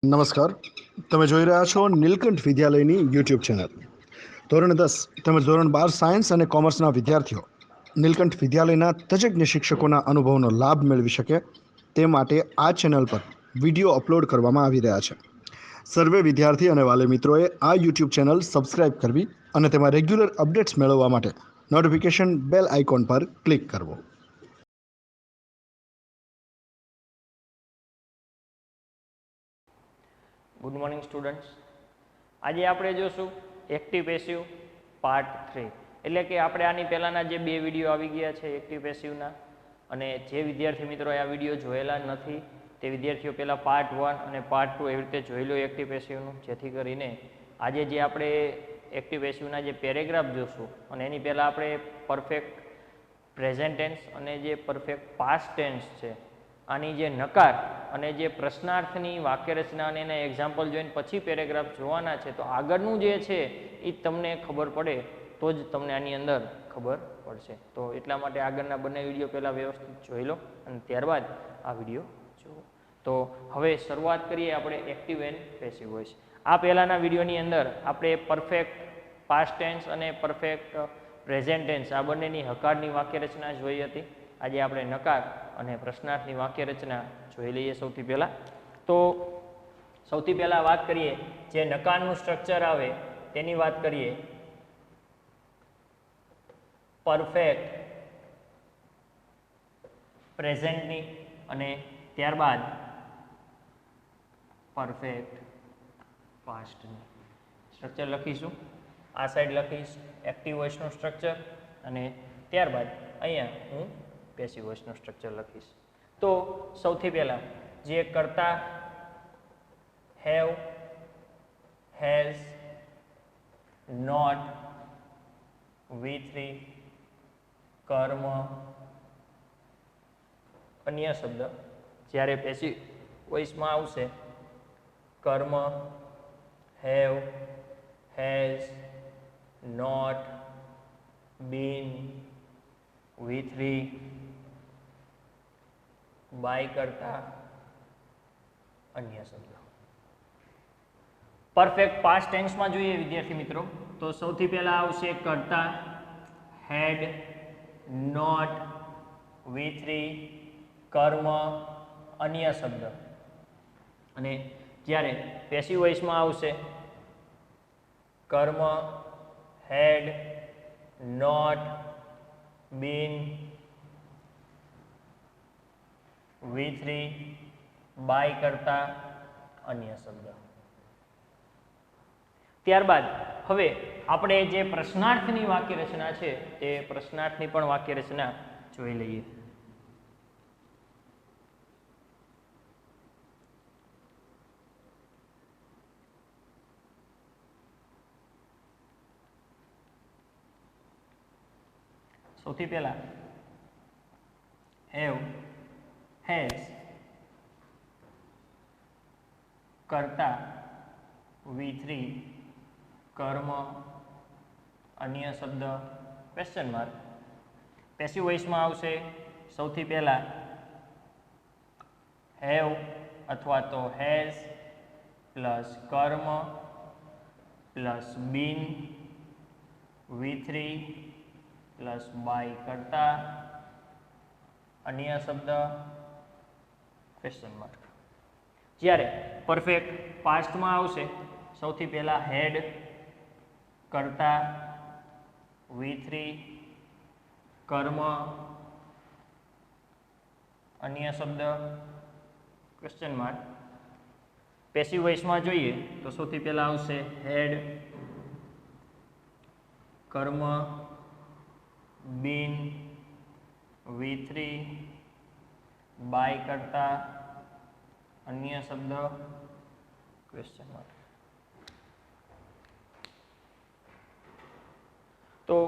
નમસ્કાર. તમે જોઈ રહ્યા છો નીલકંઠ વિદ્યાલયની યુટ્યુબ ચેનલ. ધોરણ 10 તેમજ ધોરણ 12 સાયન્સ અને કોમર્સના વિદ્યાર્થીઓ નીલકંઠ વિદ્યાલયના તજજ્ઞ શિક્ષકોના અનુભવનો લાભ મેળવી શકે તે માટે આ ચેનલ પર વિડીયો અપલોડ કરવામાં આવી રહ્યા છે. સર્વે વિદ્યાર્થી અને વાલી મિત્રોએ આ યુટ્યુબ ચેનલ સબસ્ક્રાઇબ કરવી અને તેમાં રેગ્યુલર અપડેટ્સ મેળવવા માટે નોટિફિકેશન બેલ આઇકોન પર ક્લિક કરવો. Good morning students. આજે આપણે જોશું એક્ટિવ પેસિવ પાર્ટ 3. એટલે કે આપણે આની પહેલાંના જે બે વિડીયો આવી ગયા છે એક્ટિવ પેસિવના, અને જે વિદ્યાર્થી મિત્રોએ આ વિડીયો જોયેલા નથી તે વિદ્યાર્થીઓ પહેલાં પાર્ટ 1 અને પાર્ટ 2 એવી રીતે જોઈ લો એક્ટિવ પેસિવનું, જેથી કરીને આજે જે આપણે એક્ટિવ પેસિવના જે પેરેગ્રાફ જોશું અને એની પહેલાં આપણે પરફેક્ટ પ્રેઝન્ટ ટેન્સ અને જે પરફેક્ટ પાસ્ટ ટેન્સ છે આની જે નકાર અને જે પ્રશ્નાર્થની વાક્યરચના અને એના એક્ઝામ્પલ જોઈને પછી પેરેગ્રાફ જોવાના છે, તો આગળનું જે છે એ તમને ખબર પડે તો જ તમને આની અંદર ખબર પડશે. તો એટલા માટે આગળના બંને વિડીયો પહેલાં વ્યવસ્થિત જોઈ લો અને ત્યારબાદ આ વિડીયો જુઓ. તો હવે શરૂઆત કરીએ આપણે એક્ટિવ એન્ડ પેસિવ વોઇસ. આ પહેલાંના વિડીયોની અંદર આપણે પરફેક્ટ પાસ્ટ ટેન્સ અને પરફેક્ટ પ્રેઝન્ટ ટેન્સ આ બંનેની હકારની વાક્યરચના જોઈ હતી. આજે આપણે નકાર અને પ્રશ્નાર્થની વાક્યરચના જોઈ લઈએ. સૌથી પહેલાં તો સૌથી પહેલાં વાત કરીએ જે નકારનું સ્ટ્રક્ચર આવે તેની વાત કરીએ. પરફેક્ટ પ્રેઝન્ટની અને ત્યારબાદ પરફેક્ટ પાસ્ટની સ્ટ્રક્ચર લખીશું. આ સાઈડ લખીશ એક્ટિવ વોઇસનું સ્ટ્રક્ચર અને ત્યારબાદ અહીંયા હું પેસિવ વોઇસનું સ્ટ્રક્ચર લખીશ. તો સૌથી પહેલાં જે કર્તા હેવ, હેઝ, નોટ, V3, કર્મ, અન્ય શબ્દ, જ્યારે પેસિવ વોઇસમાં આવશે કર્મ, have, has, not, been, V3, by કરતા અન્ય શબ્દ. પરફેક્ટ પાસ્ટ ટેન્સમાં જોઈએ વિદ્યાર્થી મિત્રો, તો સૌથી પહેલા આવશે કર્તા હેડ, નોટ, V3, કર્મ, અન્ય શબ્દ. અને જ્યારે પેસિવ વોઇસમાં આવશે કર્મ, હેડ, નોટ, બીન, V3, બાય કરતા અન્ય શબ્દ. ત્યારબાદ હવે આપણે જે પ્રશ્નાર્થની વાક્યરચના છે તે પ્રશ્નાર્થની પણ વાક્યરચના જોઈ લઈએ. સૌથી પહેલા હેવ, હેઝ, કર્તા, V3, કર્મ, અન્ય શબ્દ, ક્વેશ્ચન માર્ક. પેસિવ વોઇસમાં આવશે સૌથી પહેલા હેવ અથવા તો હેઝ પ્લસ કર્મ plus been, V3 plus by કરતા અન્ય શબ્દ, ક્વેશ્ચન માર્ક. જ્યારે પરફેક્ટ પાસ્ટમાં આવશે સૌથી પહેલા હેડ, કર્તા, V3, કર્મ, અન્ય શબ્દ, ક્વેશ્ચન માર્ક. પેસિવ વોઇસમાં જોઈએ તો સૌથી પહેલા આવશે હેડ, કર્મ, બીન, V3, બાય કરતા અન્ય શબ્દ, ક્વેશ્ચન માર્ક. તો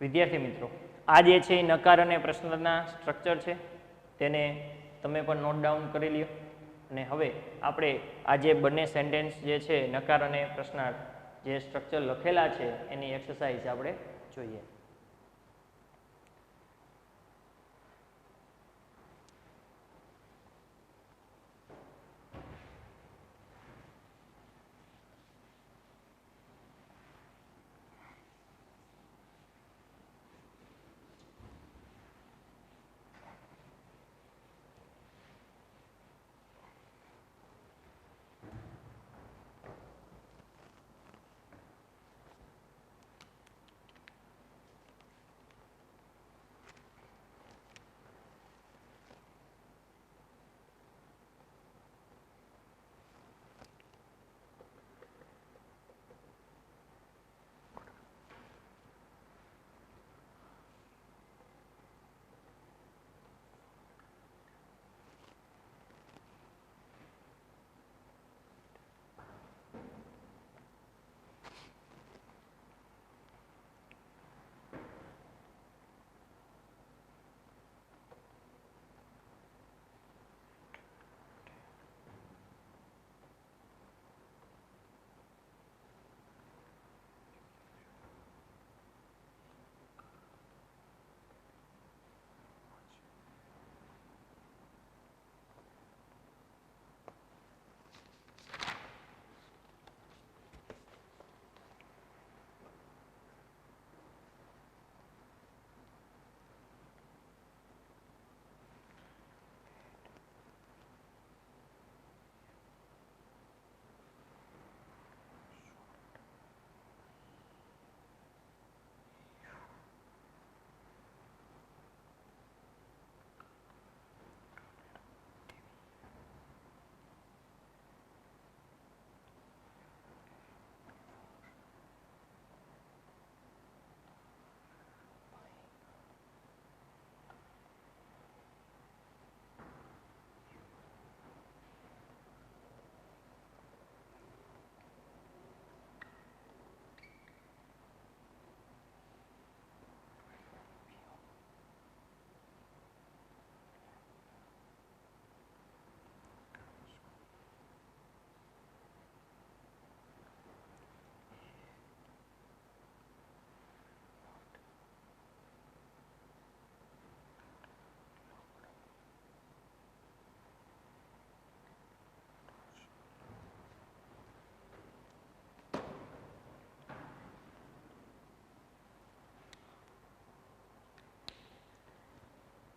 વિદ્યાર્થી મિત્રો, આ જે છે એ નકાર અને પ્રશ્નના સ્ટ્રક્ચર છે તેને તમે પણ નોટ ડાઉન કરી લ્યો. અને હવે આપણે આ જે બંને સેન્ટેન્સ જે છે નકાર અને પ્રશ્નાર્થ જે સ્ટ્રક્ચર લખેલા છે એની એક્સરસાઇઝ આપણે જોઈએ.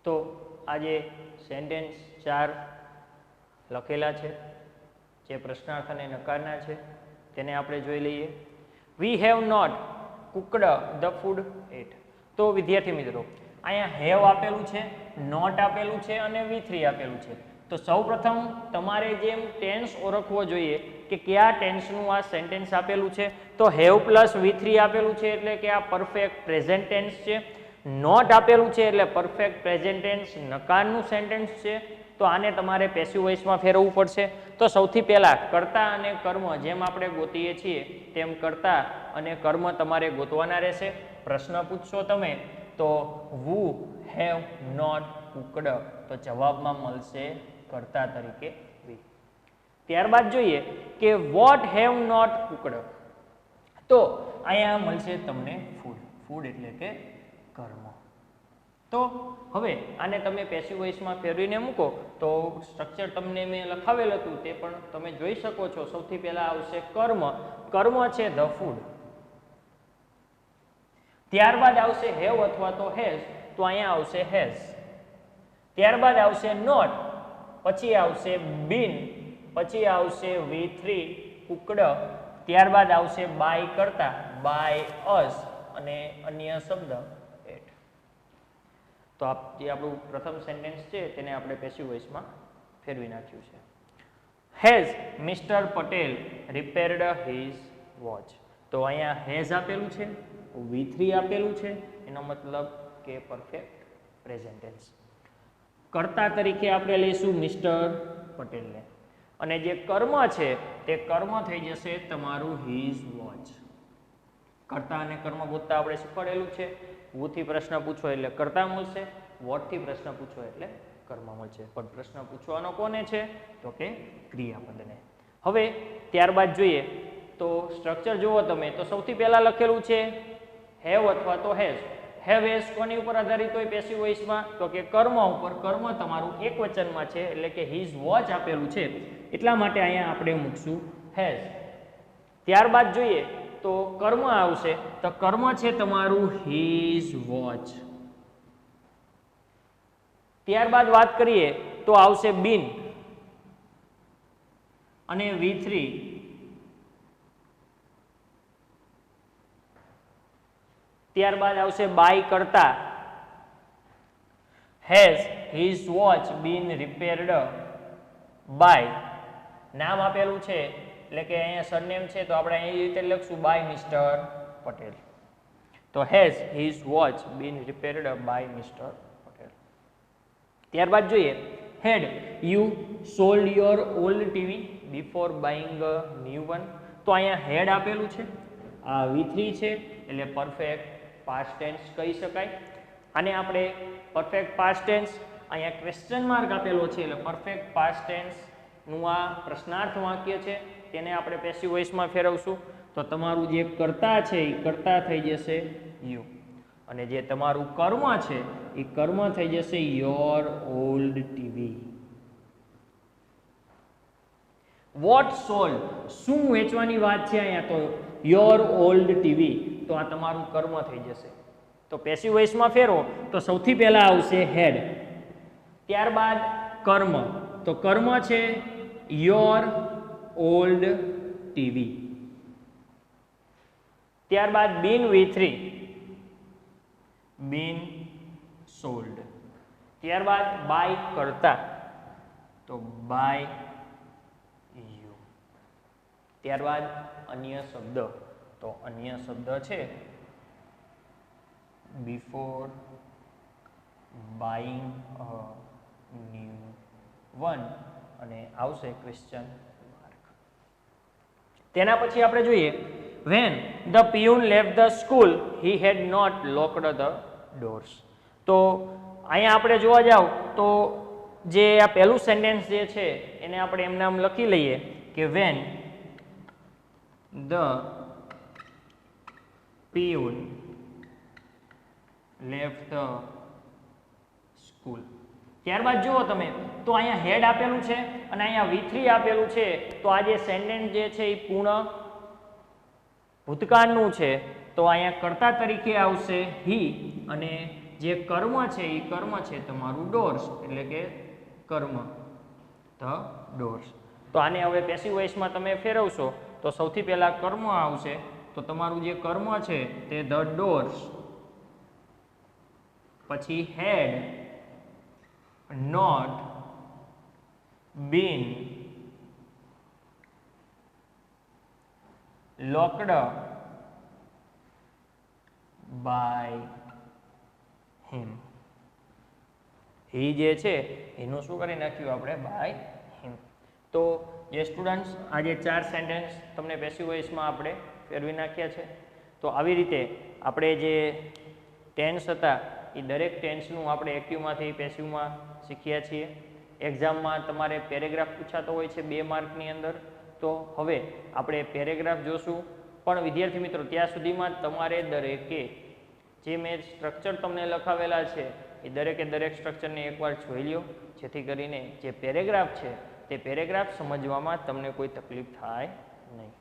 તો આજે સેન્ટેન્સ 4 લખેલા છે જે પ્રશ્નાર્થ અને નકારના છે તેને આપણે જોઈ લઈએ. We have not cooked the food at. તો વિદ્યાર્થી મિત્રો અહીંયા હેવ આપેલું છે, નોટ આપેલું છે અને V3 આપેલું છે. તો સૌપ્રથમ તમારે જેમ ટેન્સ ઓળખવો જોઈએ કે કયા ટેન્સનું આ સેન્ટેન્સ આપેલું છે. તો હેવ પ્લસ V3 આપેલું છે એટલે કે આ પરફેક્ટ પ્રેઝન્ટ ટેન્સ છે. નોટ આપેલું છે એટલે પરફેક્ટ પ્રેઝન્ટ ટેન્સ નકારનું સેન્ટેન્સ છે. તો આને તમારે પેસિવ વોઇસમાં ફેરવવું પડશે. તો સૌથી પહેલા કર્તા અને કર્મ જેમ આપણે ગોતીએ છીએ તેમ કર્તા અને કર્મ તમારે ગોતવાના રહેશે. પ્રશ્ન પૂછશો તમે તો વુ હેવ નોટ કુકડ, તો જવાબમાં મળશે કર્તા તરીકે વી. ત્યારબાદ જોઈએ કે વોટ હેવ નોટ કુકડ. તો અહીંયા મળશે તમને ફૂડ. ફૂડ એટલે કે કર્મ. તો હવે આને તમે પેસિવ વોઇસમાં ફેરવીને મૂકો તો સ્ટ્રક્ચર તમને મેં લખાવેલ હતું તે પણ તમે જોઈ શકો છો. સૌથી પહેલા આવશે કર્મ. કર્મ છે ધ ફૂડ. ત્યારબાદ આવશે હેવ અથવા તો હેઝ, તો અહીંયા આવશે હેઝ. ત્યારબાદ આવશે નોટ, પછી આવશે બીન, પછી આવશે V3 કુકડ, ત્યારબાદ આવશે બાય કરતા બાય અસ અને અન્ય શબ્દ એટ. તો જે આપણું પ્રથમ સેન્ટેન્સ છે તેને આપણે પેસિવ વોઇસમાં ફેરવી નાખ્યું છે. Has mister Patel રિપેર્ડ his watch. તો અહીંયા હેઝ આપેલું છે, V3 આપેલું છે, એનો મતલબ કે પરફેક્ટ પ્રેઝન્ટ ટેન્સ. કર્તા તરીકે આપણે લઈશું મિસ્ટર પટેલને અને જે કર્મ છે તે કર્મ થઈ જશે તમારું હિઝ વોચ. કર્તા અને કર્મ ગોતતા આપણે શીખવાડેલું છે. વુ થી પ્રશ્ન પૂછો એટલે કર્તા મળશે, વોટ થી પ્રશ્ન પૂછો એટલે કર્મ મળશે. પણ પ્રશ્ન પૂછવાનો કોને છે તો કે ક્રિયાપદને. હવે ત્યારબાદ જોઈએ તો સ્ટ્રક્ચર જુઓ તમે તો સૌથી પહેલા લખેલું છે હેવ અથવા તો હેઝ. હેવ હેઝ કોની ઉપર આધારિત હોય પેસિવ વોઇસમાં તો કે કર્મ ઉપર. કર્મ તમારું એક વચનમાં છે એટલે કે હિઝ વોચ આપેલું છે એટલા માટે અહીંયા આપણે મૂકશું હેઝ. ત્યારબાદ જોઈએ તો કર્મ આવશે તો કર્મ છે તમારું હિઝ વોચ. ત્યારબાદ વાત કરીએ તો આવશે બીન અને V3. ત્યારબાદ આવશે બાય કરતા. Has his watch been repaired by. નામ આપેલું છે એટલે કે અહીંયા સરનેમ છે તો આપણે અહીં રીતે લખશું બાય મિસ્ટર પટેલ. તો has his watch been repaired by mister Patel. ત્યારબાદ જોઈએ had you sold your old TV before buying a new one. તો અહીંયા હેડ આપેલું છે, આ V3 છે એટલે પરફેક્ટ પાસ્ટ ટેન્સ કહી શકાય. આને આપણે પરફેક્ટ પાસ્ટ ટેન્સ, અહીંયા ક્વેશ્ચન માર્ક આપેલો છે એટલે પરફેક્ટ પાસ્ટ ટેન્સ નું આ પ્રશ્નાર્થ વાક્ય છે તેને આપણે પેસિવ વોઇસમાં ફેરવશું. તો તમારું જે કર્તા છે એ કર્તા થઈ જશે યુ અને જે તમારું કર્મ છે એ કર્મ થઈ જશે your old TV. What sold શું વેચવાની વાત છે અહીંયા તો યોર ઓલ્ડ ટીવી. તો આ તમારું કર્મ થઈ જશે. તો પેસિવ વોઇસમાં ફેરવો તો સૌથી પહેલા આવશે હેડ, ત્યારબાદ કર્મ. તો કર્મ છે યોર ઓલ્ડ ટીવી. ત્યારબાદ બીન V3 બીન સોલ્ડ. ત્યારબાદ બાય કરતા તો બાય યુ. ત્યારબાદ અન્ય શબ્દ તો અન્ય શબ્દ છે before buying a new one અને આવશે ક્વેશ્ચન માર્ક. તેના પછી આપણે જોઈએ when the peon left the school he had not locked the doors. તો અહીંયા આપણે જોવા જાવ તો જે આ પહેલું સેન્ટેન્સ જે છે એને આપણે એમ નામ લખી લઈએ કે when the peon left the school. ત્યારબાદ જુઓ તમે તો અહીંયા હેડ આપેલું છે અને અહીંયા V3 આપેલું છે. તો આ જે સેન્ટેન્સ જે છે એ પૂર્ણ ભૂતકાળનું છે તો અહીંયા કર્તા તરીકે આવશે હી અને જે કર્મ છે એ કર્મ છે તમારું ડોર્સ, એટલે કે કર્મ, ધ ડોર્સ. તો આને હવે પેસિવ વોઇસમાં તમે ફેરવશો તો સૌથી પહેલા કર્મ આવશે, તો તમારું જે કર્મ છે તે ધ ડોર્સ, પછી had not been locked by him. He જે છે એનું શું કરી નાખ્યું આપણે? By him. તો જે સ્ટુડન્ટ્સ આજે 4 સેન્ટેન્સ તમને પેસિવ વોઇસમાં આપણે ફેરવી નાખ્યા છે. તો આવી રીતે આપણે જે ટેન્સ હતા એ દરેક ટેન્સનું આપણે એક્ટિવમાંથી પેસિવમાં શીખ્યા છીએ. એક્ઝામમાં તમારે પેરેગ્રાફ પૂછાતો હોય છે 2 માર્કની અંદર. તો હવે આપણે પેરેગ્રાફ જોશું, પણ વિદ્યાર્થી મિત્રો ત્યાં સુધીમાં તમારે દરેકે જે મેં સ્ટ્રક્ચર તમને લખાવેલા છે એ દરેકે દરેક સ્ટ્રક્ચરને એકવાર જોઈ લ્યો, જેથી કરીને જે પેરેગ્રાફ છે તે પેરેગ્રાફ સમજવામાં તમને કોઈ તકલીફ થાય નહીં.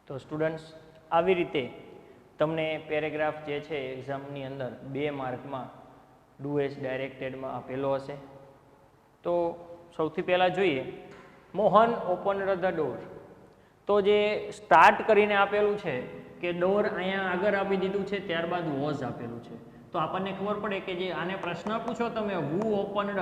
તો સ્ટુડન્ટ્સ આવી રીતે તમને પેરેગ્રાફ જે છે એક્ઝામની અંદર 2 માર્કમાં ડુ એઝ ડાયરેક્ટેડમાં આપેલો હશે. તો સૌથી પહેલાં જોઈએ મોહન ઓપન્ડ ધ ડોર. તો જે સ્ટાર્ટ કરીને આપેલું છે કે ડોર અહીંયા આગળ આપી દીધું છે, ત્યારબાદ વોઝ આપેલું છે. તો આપણને ખબર પડે કે જે આને પ્રશ્ન પૂછો તમે હુ ઓપન્ડ,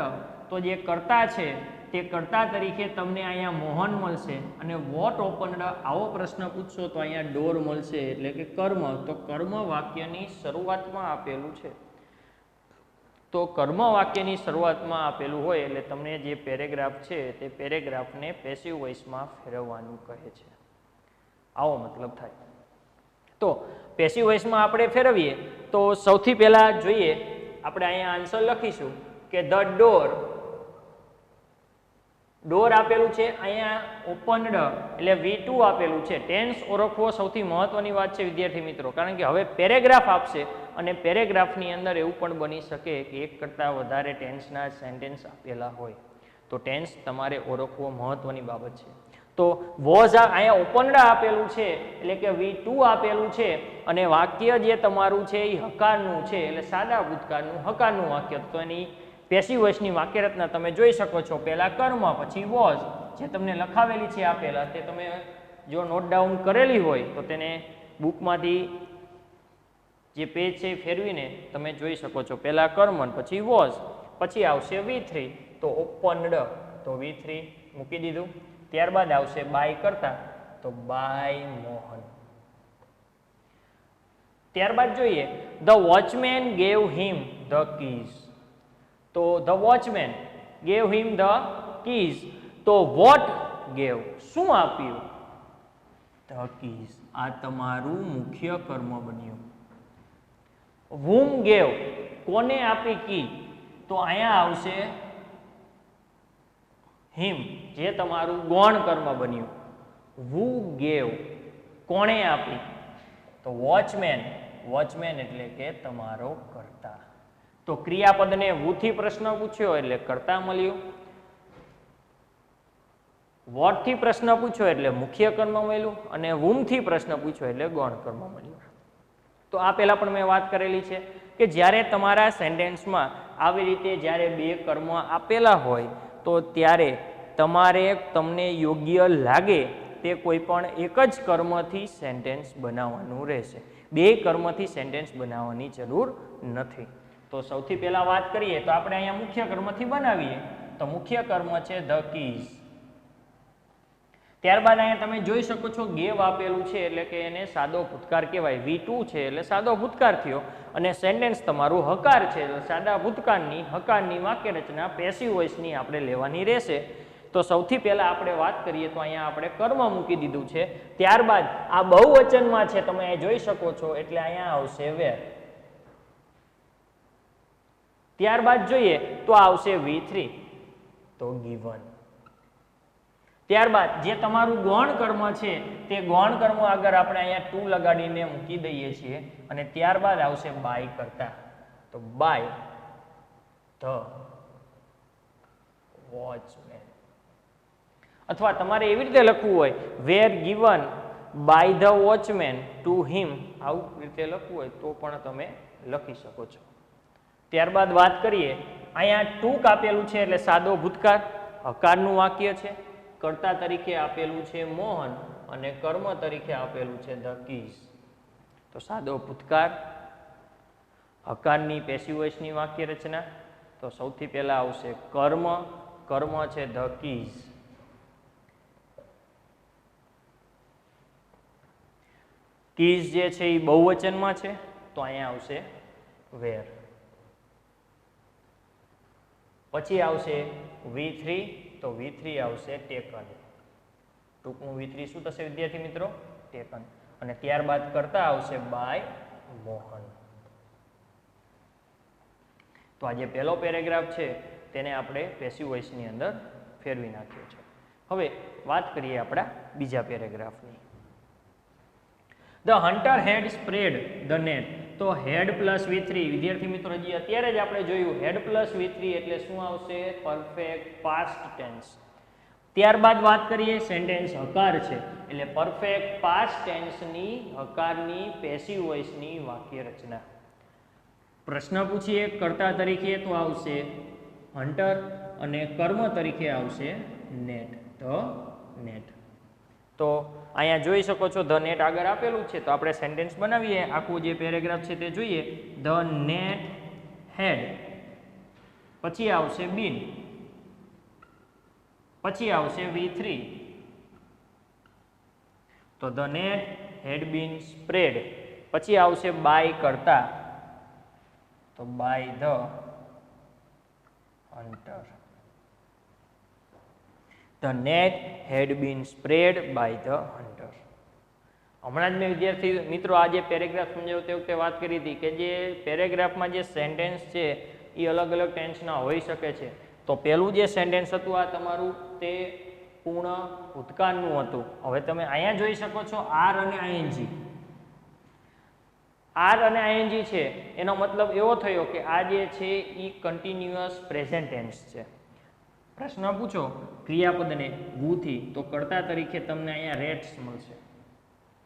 તો જે કર્તા છે તે કર્તા તરીકે તમને અહીંયા મોહન મળશે અને વોટ ઓપન્ડ આવો પ્રશ્ન પૂછશો તો અહીંયા ડોર મળશે એટલે કે કર્મ. તો કર્મ વાક્યની શરૂઆતમાં આપેલું છે. તો કર્મ વાક્યની શરૂઆતમાં આપેલું હોય એટલે તમને જે પેરેગ્રાફ છે તે પેરેગ્રાફને પેસિવ વોઇસમાં ફેરવવાનું કહે છે. આવો મતલબ થાય. તો પેસિવ વોઇસમાં આપણે ફેરવીએ તો સૌથી પહેલા જોઈએ આપણે અહીંયા આન્સર લખીશું કે ધ ડોર આપેલું છે, અહીંયા ઓપન્ડ એટલે V2 આપેલું છે. ટેન્સ ઓળખવો સૌથી મહત્વની વાત છે વિદ્યાર્થી મિત્રો, કારણ કે હવે પેરેગ્રાફ આપશે અને પેરેગ્રાફની અંદર એવું પણ બની શકે કે એક કરતાં વધારે ટેન્સના સેન્ટેન્સ આપેલા હોય, તો ટેન્સ તમારે ઓળખવો મહત્વની બાબત છે. તો વોઝ અહીંયા ઓપન્ડ આપેલું છે એટલે કે V2 આપેલું છે અને વાક્ય જે તમારું છે એ હકારનું છે એટલે સાદા ભૂતકાળનું હકારનું વાક્ય. તો એની પેસિવ વોઇસની વાક્ય રચના તમે જોઈ શકો છો. પહેલા કર્મ, પછી વોઝ, જે તમને લખાવેલી છે આપેલા તે તમે જો નોટ ડાઉન કરેલી હોય તો તેને બુકમાંથી જે પેજ છે એ ફેરવીને તમે જોઈ શકો છો. પહેલા કર્મ, પછી વોઝ, પછી આવશે V3 તો ઓપન્ડ, તો V3 મૂકી દીધું. ત્યારબાદ આવશે બાય કરતા તો બાય મોહન. ત્યારબાદ જોઈએ the watchman gave him the keys. તો the watchman gave him the keys. તો વોટ ગેવ શું આપ્યું? The keys. આ તમારું મુખ્ય કર્મ બન્યું. whom gave કોને આપી કી? તો અહીંયા આવશે him, જે તમારું ગૌણ કર્મ બન્યું. who gave કોણે આપી? તો વોચમેન. વોચમેન એટલે કે તમારો કર્તા. તો ક્રિયાપદને who થી પ્રશ્ન પૂછ્યો એટલે કર્તા મળ્યું. વોટ થી પ્રશ્ન પૂછ્યો એટલે મુખ્ય કર્મ મળ્યું અને whom થી પ્રશ્ન પૂછ્યો એટલે ગૌણ કર્મ મળ્યું. તો આ પહેલા પણ મેં વાત કરેલી છે કે જ્યારે તમારા સેન્ટેન્સમાં આવી રીતે જ્યારે બે કર્મ આપેલા હોય તો ત્યારે તમારે તમને યોગ્ય લાગે તે કોઈ પણ એક જ કર્મથી સેન્ટેન્સ બનાવવાનું રહેશે. બે કર્મથી સેન્ટેન્સ બનાવવાની જરૂર નથી. તો સૌથી પહેલા વાત કરીએ તો આપણે અહીંયા મુખ્ય કર્મથી બનાવીએ. તો મુખ્ય કર્મ છે ધ કીઝ. ત્યારબાદ અહીંયા તમે જોઈ શકો છો ગેવ આપેલું છે એટલે કે એને સાદો ભૂતકાળ કહેવાય. V2 છે એટલે સાદો ભૂતકાળ થયો અને સેન્ટેન્સ તમારું હકાર છે એટલે સાદા ભૂતકાળની હકારની વાક્ય રચના પેસિવ વોઇસની આપણે લેવાની રહેશે. તો સૌથી પહેલા આપણે વાત કરીએ તો અહીંયા આપણે કર્મ મૂકી દીધું છે. ત્યારબાદ આ બહુવચનમાં છે તમે અહીં જોઈ શકો છો એટલે અહીંયા આવશે વેર. ત્યારબાદ જોઈએ તો આવશે V3 તો ગિવન. ત્યારબાદ જે તમારું ગૌણ કર્મ છે તે ગૌણ કર્મ આગળ આપણે અહીંયા ટુ લગાડીને મૂકી દઈએ છીએ અને ત્યારબાદ આવશે બાય કરતા તો બાય ધ વોચમેન. અથવા તમારે એવી રીતે લખવું હોય were given by the watchman to him, આવું રીતે લખવું હોય તો પણ તમે લખી શકો છો. ત્યારબાદ વાત કરીએ અહીંયા ટુક આપેલું છે એટલે સાદો ભૂતકાળ હકારનું વાક્ય છે. કર્તા તરીકે આપેલું છે મોહન અને કર્મ તરીકે આપેલું છે ધ કીઝ. તો સાદો ભૂતકાળ હકારની પેસિવ વોઇસની વાક્ય રચના. તો સૌથી પહેલા આવશે કર્મ. કર્મ છે ધ કીઝ. કીઝ જે છે એ બહુવચનમાં છે તો અહીંયા આવશે વેર. પછી આવશે V3 તો V3 આવશે ટેકન. ટૂંકનું V3 શું થશે વિદ્યાર્થી મિત્રો? ટેકન. અને ત્યારબાદ કરતા આવશે બાય મોહન. તો આ જે પહેલો પેરેગ્રાફ છે તેને આપણે પેસિવ વોઇસની અંદર ફેરવી નાખ્યો છે. હવે વાત કરીએ આપણા બીજા પેરેગ્રાફની. The hunter had spread the net. તો હેડ પ્લસ V3 વિદ્યાર્થી મિત્રો હજી અત્યારે જ આપણે જોયું હેડ પ્લસ V3 એટલે શું આવશે? Perfect past tense. ત્યારબાદ વાત કરીએ સેન્ટેન્સ હકાર છે એટલે પરફેક્ટ પાસ્ટ ટેન્સની હકારની પેસિવ વોઇસની વાક્ય રચના. પ્રશ્ન પૂછીએ કર્તા તરીકે તો આવશે હન્ટર અને કર્મ તરીકે આવશે નેટ. The net. તો અહીંયા જોઈ શકો છો ધ નેટ આગળ આપેલું છે તો આપણે સેન્ટેન્સ બનાવીએ. આખું જે પેરેગ્રાફ છે તે જોઈએ. ધ નેટ હેડ, પછી આવશે બીન, પછી આવશે V3, તો the net had been spread. પછી આવશે બાય કરતા, તો by the hunter. The net had been spread by the hunter. હમણાં જ મેં વિદ્યાર્થી મિત્રો આ જે પેરેગ્રાફ સમજાવતી વખતે વાત કરી હતી કે જે પેરેગ્રાફમાં જે સેન્ટેન્સ છે એ અલગ અલગ ટેન્સના હોઈ શકે છે. તો પહેલું જે સેન્ટેન્સ હતું આ તમારું તે પૂર્ણ ભૂતકાળનું હતું. હવે તમે અહીંયા જોઈ શકો છો આર અને આઈએનજી. આર અને આઈએનજી છે એનો મતલબ એવો થયો કે આ જે છે એ કન્ટિન્યુઅસ પ્રેઝન્ટ ટેન્સ છે. પ્રશ્ન પૂછો ક્રિયાપદને ગુથી તો કર્તા તરીકે તમને અહીંયા રેટ્સ મળશે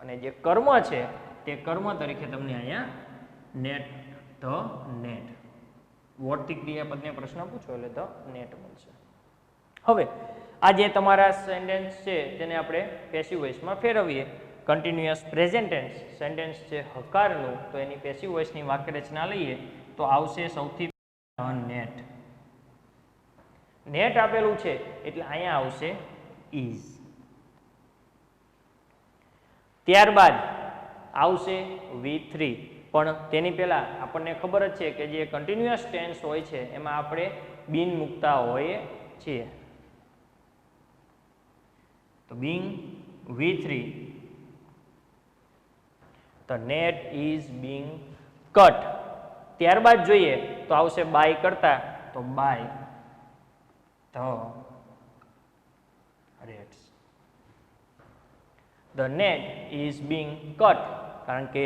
અને જે કર્મ છે તે કર્મ તરીકે તમને અહીંયા નેટ ધ નેટ વોટથી ક્રિયાપદને પ્રશ્ન પૂછો એટલે ધ નેટ મળશે. હવે આ જે તમારા સેન્ટેન્સ છે તેને આપણે પેસિવ વોઇસમાં ફેરવીએ. કન્ટિન્યુઅસ પ્રેઝન્ટ ટેન્સ સેન્ટેન્સ છે હકારનું, તો એની પેસિવ વોઇસની વાક્યરચના લઈએ તો આવશે સૌથી નેટ. નેટ આપેલું છે એટલે અહીંયા આવશે ઇઝ. ત્યારબાદ આવશે V3, પણ તેની પહેલા આપણને ખબર જ છે કે જે કન્ટિન્યુઅસ ટેન્સ હોય છે એમાં આપણે બિન મૂકતા હોઈએ છીએ. તો being V3, the net is being cut. ત્યારબાદ જોઈએ તો આવશે બાય કરતા, તો by the rats. The net is being cut, કારણ કે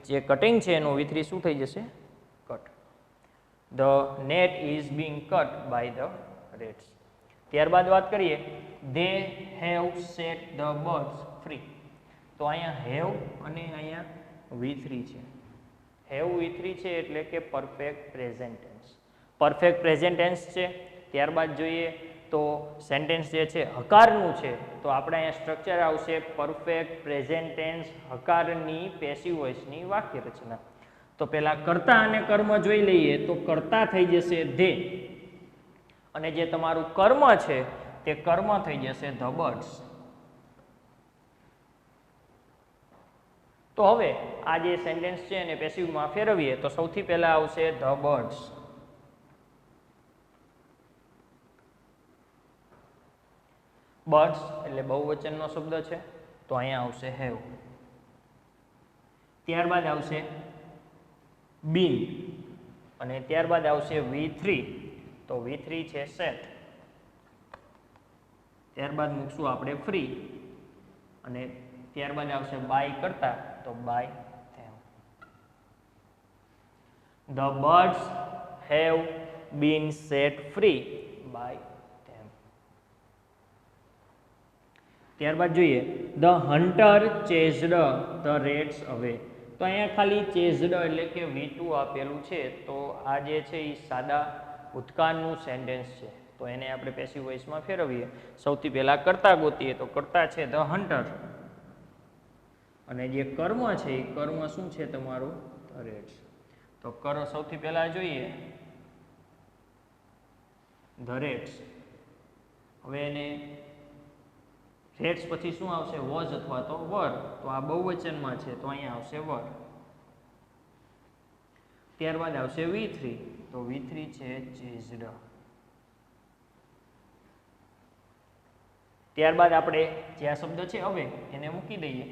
જે કટિંગ છે એનું V3 શું થઈ જશે? Cut. The net is being cut by the rats. ત્યારબાદ વાત કરીએ they have set the birds free. તો અહીંયા હેવ અને અહીંયા V3 છે. હેવ V3 છે એટલે કે perfect present tense. Perfect present tense છે. ત્યારબાદ જોઈએ તો સેન્ટેન્સ જે છે હકારનું છે, તો આપણે અહીંયા સ્ટ્રક્ચર આવશે પરફેક્ટ પ્રેઝન્ટ ટેન્સ હકારની પેસિવ વોઇસની વાક્ય રચના. તો પહેલા કર્તા અને કર્મ જોઈ લઈએ તો કર્તા થઈ જશે ધે અને જે તમારું કર્મ છે તે કર્મ થઈ જશે ધ બર્ડ્સ. તો હવે આ જે સેન્ટેન્સ છે એને પેસિવમાં ફેરવીએ તો સૌથી પહેલા આવશે ધ બર્ડ્સ. બર્ડ્સ એટલે બહુવચનનો શબ્દ છે તો અહીંયા આવશે હેવ. ત્યારબાદ આવશે બીન અને ત્યારબાદ આવશે V3, તો V3 છે સેટ. ત્યારબાદ મૂકશું આપણે ફ્રી અને ત્યારબાદ આવશે બાય કરતા, તો by them. The birds have been set free by them. ત્યારબાદ જોઈએ the hunter chased the rats away. તો અહીંયા ખાલી ચેઝડ એટલે કે V2 આપેલું છે, તો આ જે છે એ સાદા ભૂતકાળનું સેન્ટેન્સ છે, તો એને આપણે પેસિવ વોઇસમાં ફેરવીએ. સૌથી પહેલાં કર્તા ગોતીએ તો કર્તા છે ધ હન્ટર અને જે કર્મ છે એ કર્મ શું છે તમારું? The rates. તો સૌથી પહેલાં જોઈએ ધ રેટ્સ. હવે એને રેટ્સ પછી શું આવશે? વોઝ અથવા તો વર. તો આ બહુવચનમાં છે તો અહીંયા આવશે વર. ત્યારબાદ આવશે V3, તો V3 છે ચેઝડ. ત્યારબાદ આપણે જે આ શબ્દ છે હવે એને મૂકી દઈએ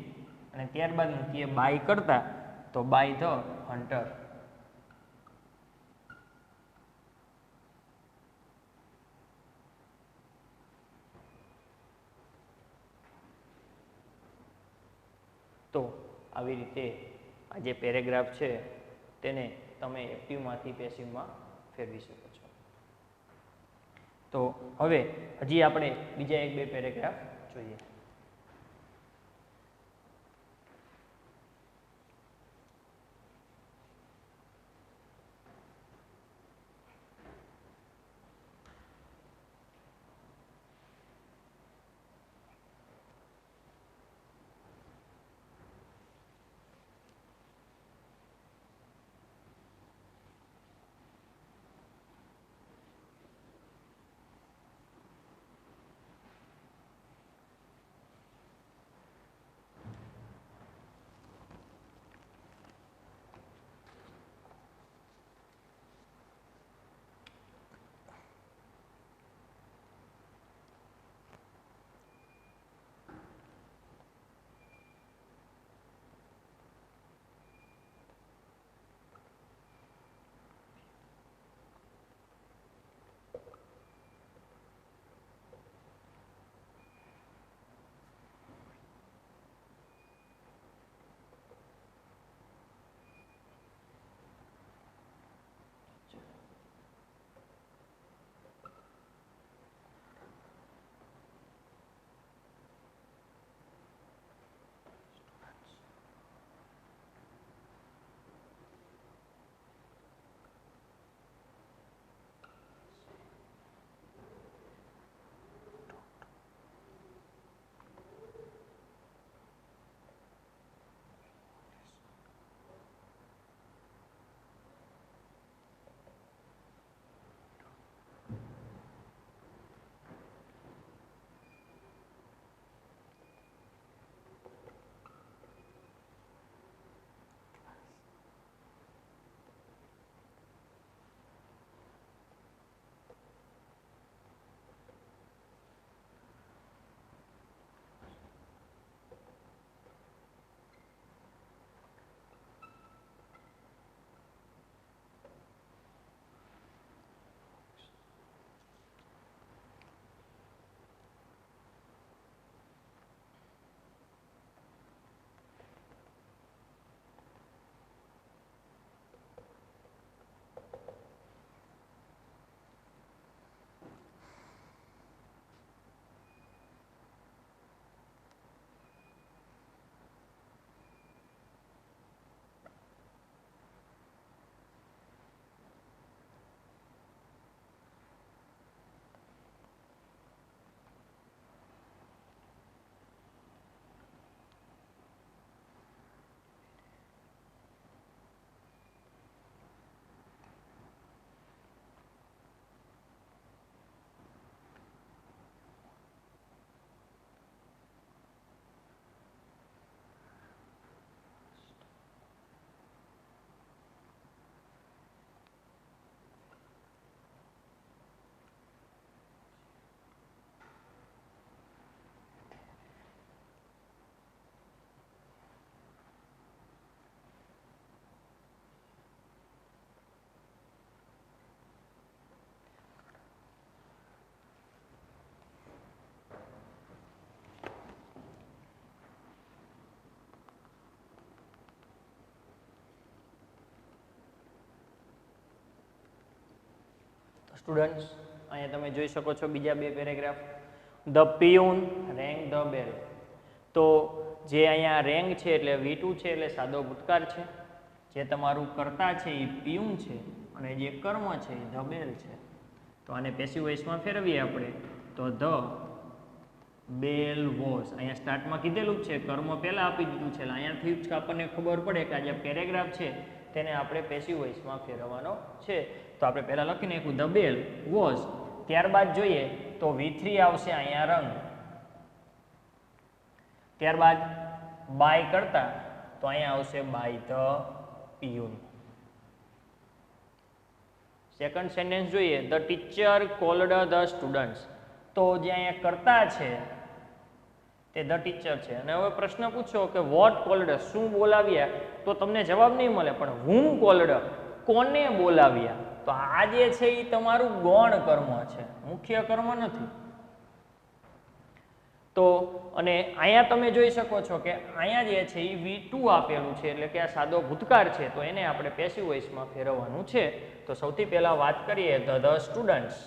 અને ત્યારબાદ મૂકીએ બાય કરતા, તો બાય ધ હન્ટર. તો આવી રીતે આ જે પેરેગ્રાફ છે તેને તમે એક્ટિવમાંથી પેસિવમાં ફેરવી શકો છો. તો હવે હજી આપણે બીજા એક બે પેરેગ્રાફ જોઈએ. સ્ટુડન્ટ્સ અહીંયા તમે જોઈ શકો છો બીજા બે પેરેગ્રાફ. The પિયુન રેંગ the bell. તો જે અહીંયા રેંગ છે એટલે V2 છે એટલે સાદો ભૂતકાળ છે. જે તમારું કર્તા છે એ પિયુન છે અને જે કર્મ છે એ ધ બેલ છે. તો આને પેસિવ વોઇસમાં ફેરવીએ આપણે તો ધ બેલ વોઝ. અહીંયા સ્ટાર્ટમાં કીધેલું જ છે, કર્મ પહેલાં આપી દીધું છે એટલે અહીંયાથી જ આપણને ખબર પડે કે આ જે પેરેગ્રાફ છે તેને આપણે પેસિવ વોઇસમાં ફેરવવાનો છે. તો આપણે પહેલાં લખી નાખ્યું ધ બેલ વોઝ. ત્યારબાદ જોઈએ તો V3 આવશે અહીંયા રંગ. ત્યારબાદ બાય કરતા તો અહીંયા આવશે by the peon. Second sentence જોઈએ the teacher called the students. તો જે અહીંયા કરતા છે તે ધ ટીચર છે અને હવે પ્રશ્ન પૂછો કે વોટ કોલ્ડ, શું બોલાવ્યા, તો તમને જવાબ નહીં મળે, પણ હુમ કોલ્ડ, કોને બોલાવ્યા. તો આ જે છે એ તમારું ગૌણ કર્મ છે, મુખ્ય કર્મ નથી. તો અને અહીંયા તમે જોઈ શકો છો કે અહીંયા જે છે એ V2 આપેલું છે એટલે કે આ સાદો ભૂતકાળ છે, તો એને આપણે પેસિવ વોઇસમાં ફેરવવાનું છે. તો સૌથી પહેલા વાત કરીએ ધ સ્ટુડન્ટ્સ.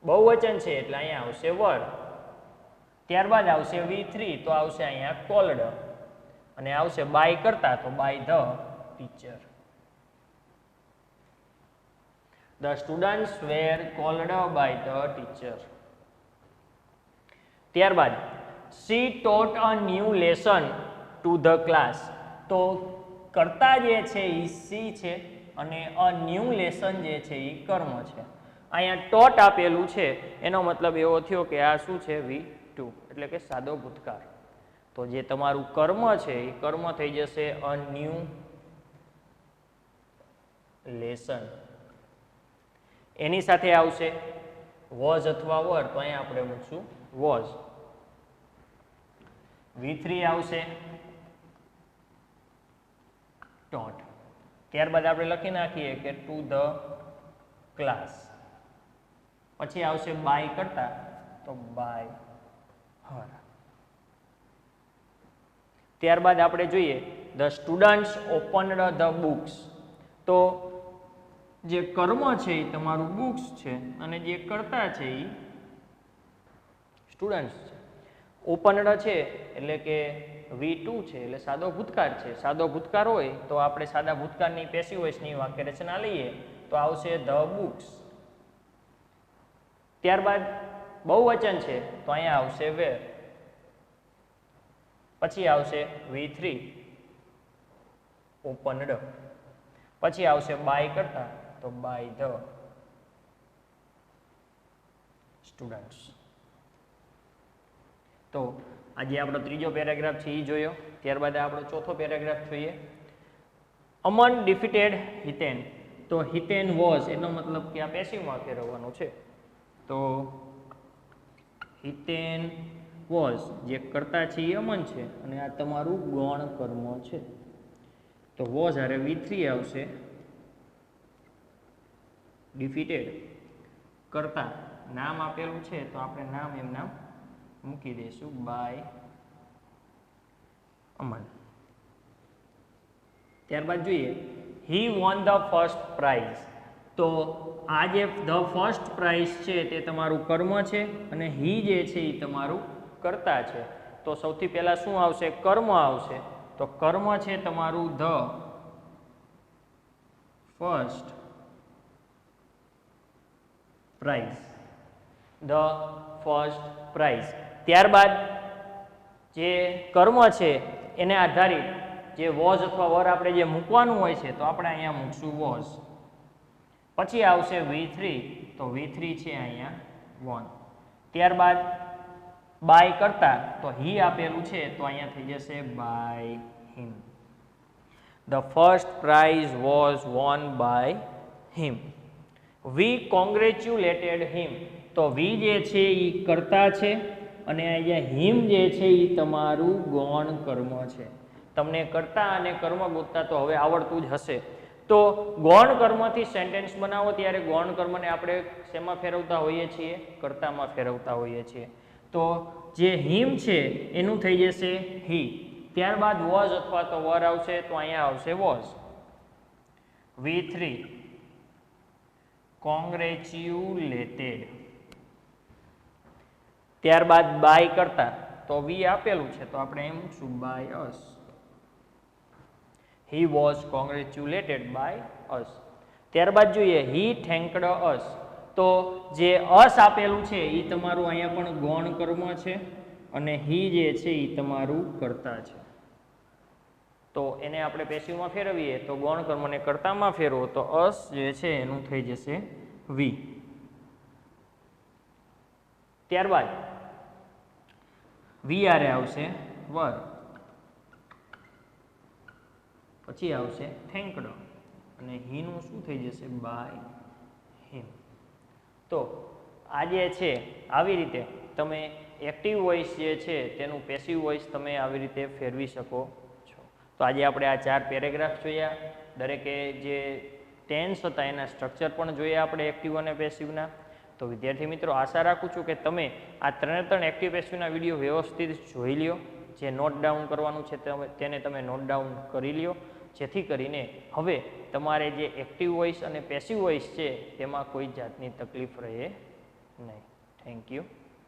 બહુવચન છે એટલે અહીંયા આવશે વર. ત્યારબાદ આવશે V3 તો આવશે અહીંયા કોલ્ડ અને આવશે બાય કરતા તો by the teacher. The students were called by the teacher. ત્યારબાદ she taught a new lesson to the class. તો કરતા જે છે એ સી છે અને અ ન્યૂ લેસન જે છે એ કર્મ છે. અહીંયા ટોટ આપેલું છે એનો મતલબ એવો થયો કે આ શું છે V2 એટલે કે સાદો ભૂતકાળ. તો જે તમારું કર્મ છે એ કર્મ થઈ જશે અ ન્યૂ લેસન. એની સાથે આવશે વોઝ અથવા વર તો અહીંયા આપણે મૂકશું વોઝ. V3 આવશે ટોટ. ત્યારબાદ આપણે લખી નાખીએ કે ટુ ધ ક્લાસ. પછી આવશે બાય કરતા તો બાય હર. ત્યારબાદ આપણે જોઈએ the students opened the books. તો જે કર્મ છે એ તમારું બુક્સ છે અને જે કરતા છે એ સ્ટુડન્ટ્સ છે. ઓપન્ડ છે એટલે કે V2 છે એટલે સાદો ભૂતકાળ છે. સાદો ભૂતકાળ હોય તો આપણે સાદા ભૂતકાળની પેસિવ વોઇસની વાક્ય રચના લઈએ તો આવશે ધ બુક્સ. ત્યારબાદ બહુવચન છે તો અહીંયા આવશે વેર. પછી આવશે V3 ઓપન્ડ. પછી આવશે બાય કરતા તો બાય ધ સ્ટુડન્ટ્સ. તો આજે આપણો ત્રીજો પેરેગ્રાફ છે એ જોયો. ત્યારબાદ આપણો ચોથો પેરેગ્રાફ જોઈએ. અમન ડિફીટેડ હિતેન. તો હિતેન વોઝ એનો મતલબ કે આ પેસિવમાં ફેરવવાનું છે. તો હિતેન વોઝ જે કરતા છે એ અમન છે અને આ તમારું ગૌણ કર્મ છે. તો વોઝ હારે V3 આવશે ડિફીટેડ. કરતા નામ આપેલું છે તો આપણે નામ એમ નામ મૂકી દઈશું બાય અમન. ત્યારબાદ જોઈએ હી વોન ધ ફર્સ્ટ પ્રાઇઝ. તો આ જે ધ ફર્સ્ટ પ્રાઇઝ છે તે તમારું કર્મ છે અને હી જે છે એ તમારું કરતા છે. તો સૌથી પહેલા શું આવશે? કર્મ આવશે. તો કર્મ છે તમારું the first price. The first price. ત્યારબાદ જે કર્મ છે એને આધારિત જે વોઝ અથવા વર આપણે જે મૂકવાનું હોય છે તો આપણે અહીંયા મૂકશું વોઝ. પછી આવશે V3 તો V3 છે અહીંયા વોન. ત્યારબાદ બાય કરતા તો હી આપેલું છે તો અહીંયા થઈ જશે by him. The first prize was won by him. We congratulated him. તો વી જે છે એ કરતા છે અને અહીંયા હિમ જે છે એ તમારું ગૌણ કર્મ છે. તમને કરતા અને કર્મ ગોતતા તો હવે આવડતું જ હશે. તો ગૌણ કર્મથી સેન્ટેન્સ બનાવો ત્યારે ગૌણ કર્મને આપણે શેમાં ફેરવતા હોઈએ છીએ? કર્તામાં ફેરવતા હોઈએ છીએ. તો જે હિમ છે એનું થઈ જશે હી. ત્યારબાદ વોઝ અથવા તો વર આવશે તો અહીંયા આવશે વોઝ. V3 congratulated. ત્યારબાદ બાય કરતા તો વી આપેલું છે તો આપણે એમ મૂકશું by us. He was congratulated by us. ત્યારબાદ જોઈએ હી થેન્કડ અસ. તો જે અસ આપેલું છે એ તમારું અહીંયા પણ ગૌણ કર્મ છે અને હી જે છે એ તમારું કર્તા છે. તો એને આપણે પેસિવમાં ફેરવીએ તો ગૌણ કર્મને કર્તામાં ફેરવો તો અસ જે છે એનું થઈ જશે વી. ત્યારબાદ વી આરે આવશે વર, પછી આવશે થેન્કડ અને હીનું શું થઈ જશે બાય હિમ. તો આ જે છે આવી રીતે તમે એક્ટિવ વોઇસ જે છે તેનું પેસિવ વોઇસ તમે આવી રીતે ફેરવી શકો છો. તો આજે આપણે આ 4 પેરેગ્રાફ જોયા. દરેકે જે ટેન્સ હતા એના સ્ટ્રક્ચર પણ જોયા આપણે એક્ટિવ અને પેસિવના. તો વિદ્યાર્થી મિત્રો આશા રાખું છું કે તમે આ 3 એક્ટિવ પેસિવના વિડીયો વ્યવસ્થિત જોઈ લ્યો. જે નોટ ડાઉન કરવાનું છે તેને તમે નોટ ડાઉન કરી લ્યો, જેથી કરીને હવે તમારે જે એક્ટિવ વોઇસ અને પેસિવ વોઇસ છે તેમાં કોઈ જાતની તકલીફ રહે નહીં. Thank you.